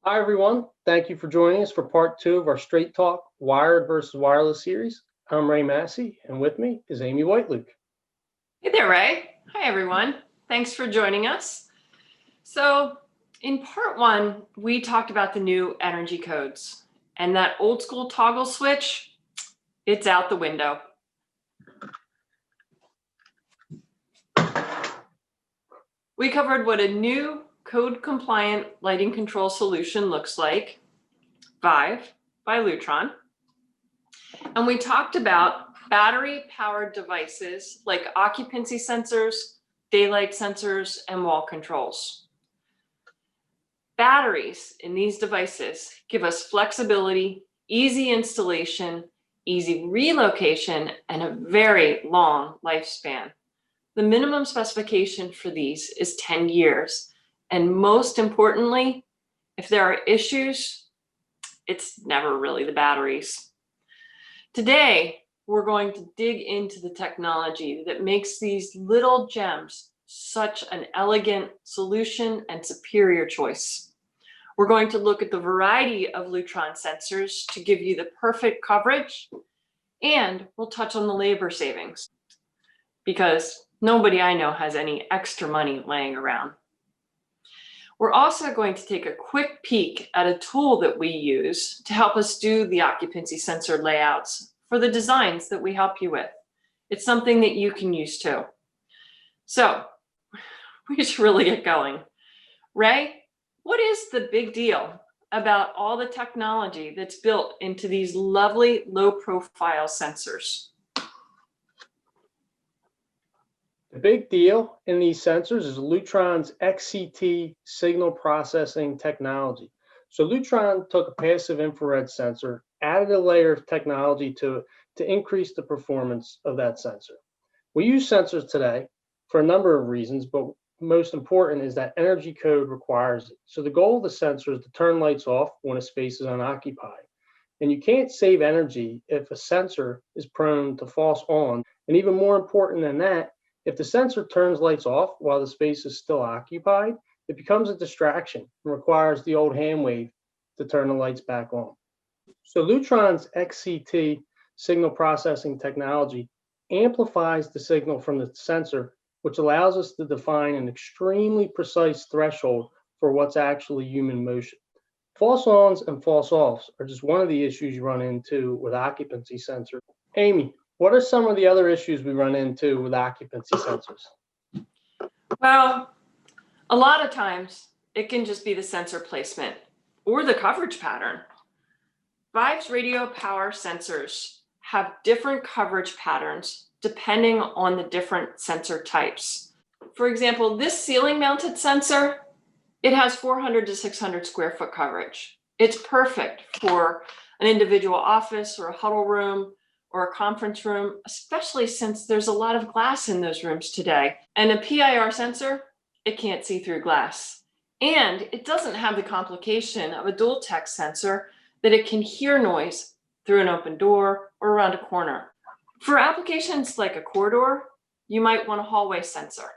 Hi, everyone. Thank you for joining us for part two of our Straight Talk Wired versus Wireless series. I'm Ray Massey, and with me is Amy Whiteluke. Hey there, Ray. Hi, everyone. Thanks for joining us. So in part one, we talked about the new energy codes, and that old school toggle switch, it's out the window. We covered what a new code compliant lighting control solution looks like, Vive by Lutron. And we talked about battery powered devices like occupancy sensors, daylight sensors, and wall controls. Batteries in these devices give us flexibility, easy installation, easy relocation, and a very long lifespan. The minimum specification for these is 10 years. And most importantly, if there are issues, it's never really the batteries. Today, we're going to dig into the technology that makes these little gems such an elegant solution and superior choice. We're going to look at the variety of Lutron sensors to give you the perfect coverage, and we'll touch on the labor savings because nobody I know has any extra money laying around. We're also going to take a quick peek at a tool that we use to help us do the occupancy sensor layouts for the designs that we help you with. It's something that you can use too. So we should really get going. Ray, what is the big deal about all the technology that's built into these lovely low-profile sensors? The big deal in these sensors is Lutron's XCT signal processing technology. So Lutron took a passive infrared sensor, added a layer of technology to it to increase the performance of that sensor. We use sensors today for a number of reasons, but most important is that energy code requires it. So the goal of the sensor is to turn lights off when a space is unoccupied. And you can't save energy if a sensor is prone to false on. And even more important than that, if the sensor turns lights off while the space is still occupied, it becomes a distraction and requires the old hand wave to turn the lights back on. So Lutron's XCT signal processing technology amplifies the signal from the sensor, which allows us to define an extremely precise threshold for what's actually human motion. False ons and false offs are just one of the issues you run into with occupancy sensors. Amy, what are some of the other issues we run into with occupancy sensors? Well, a lot of times it can just be the sensor placement or the coverage pattern. Vive's radio power sensors have different coverage patterns depending on the different sensor types. For example, this ceiling mounted sensor, it has 400 to 600 square foot coverage. It's perfect for an individual office or a huddle room or a conference room, especially since there's a lot of glass in those rooms today. And a PIR sensor, it can't see through glass. And it doesn't have the complication of a dual tech sensor that it can hear noise through an open door or around a corner. For applications like a corridor, you might want a hallway sensor.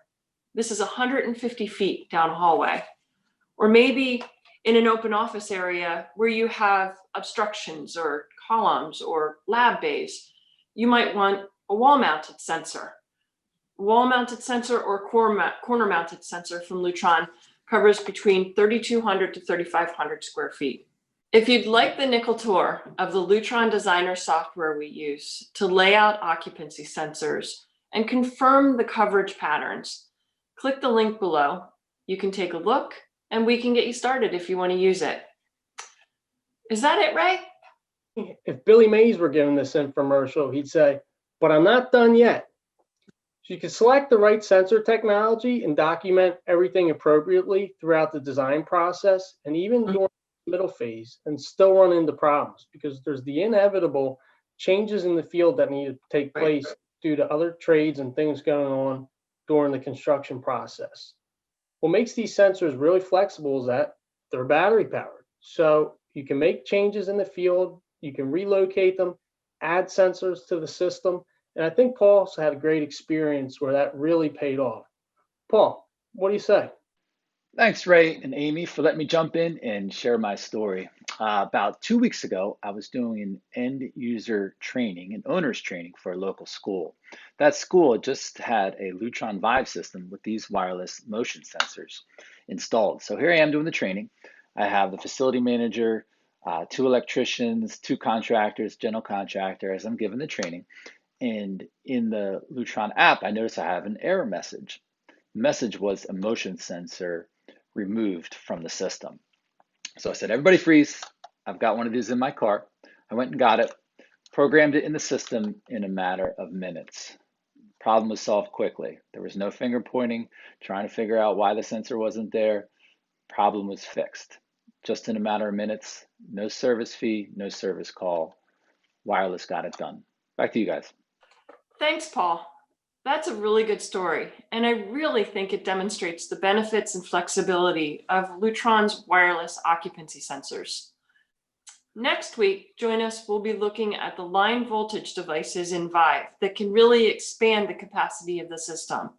This is 150 feet down a hallway. Or maybe in an open office area where you have obstructions or columns or lab bays, you might want a wall-mounted sensor. Wall-mounted sensor or corner-mounted sensor from Lutron covers between 3,200 to 3,500 square feet. If you'd like the nickel tour of the Lutron Designer software we use to lay out occupancy sensors and confirm the coverage patterns, click the link below. You can take a look and we can get you started if you want to use it. Is that it, Ray? If Billy Mays were giving this infomercial, he'd say, "But I'm not done yet." So you can select the right sensor technology and document everything appropriately throughout the design process and even during the middle phase and still run into problems because there's the inevitable changes in the field that need to take place due to other trades and things going on during the construction process. What makes these sensors really flexible is that they're battery powered. So you can make changes in the field, you can relocate them, add sensors to the system. And I think Paul's had a great experience where that really paid off. Paul, what do you say? Thanks, Ray and Amy, for letting me jump in and share my story. About 2 weeks ago, I was doing an end user training, an owner's training for a local school. That school just had a Lutron Vive system with these wireless motion sensors installed. So here I am doing the training. I have the facility manager, two electricians, two contractors, general contractor as I'm giving the training. And in the Lutron app, I notice I have an error message. The message was a motion sensor removed from the system. So I said, everybody freeze. I've got one of these in my car. I went and got it, programmed it in the system in a matter of minutes. Problem was solved quickly. There was no finger pointing, trying to figure out why the sensor wasn't there. Problem was fixed. Just in a matter of minutes, no service fee, no service call. Wireless got it done. Back to you guys. Thanks, Paul. That's a really good story, and I really think it demonstrates the benefits and flexibility of Lutron's wireless occupancy sensors. Next week, join us, we'll be looking at the line voltage devices in Vive that can really expand the capacity of the system.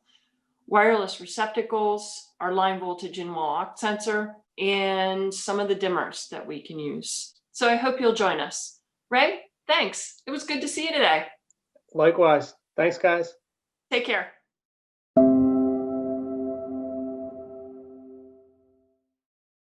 Wireless receptacles, our line voltage in wall aux sensor, and some of the dimmers that we can use. So I hope you'll join us. Ray, thanks. It was good to see you today. Likewise. Thanks, guys. Take care.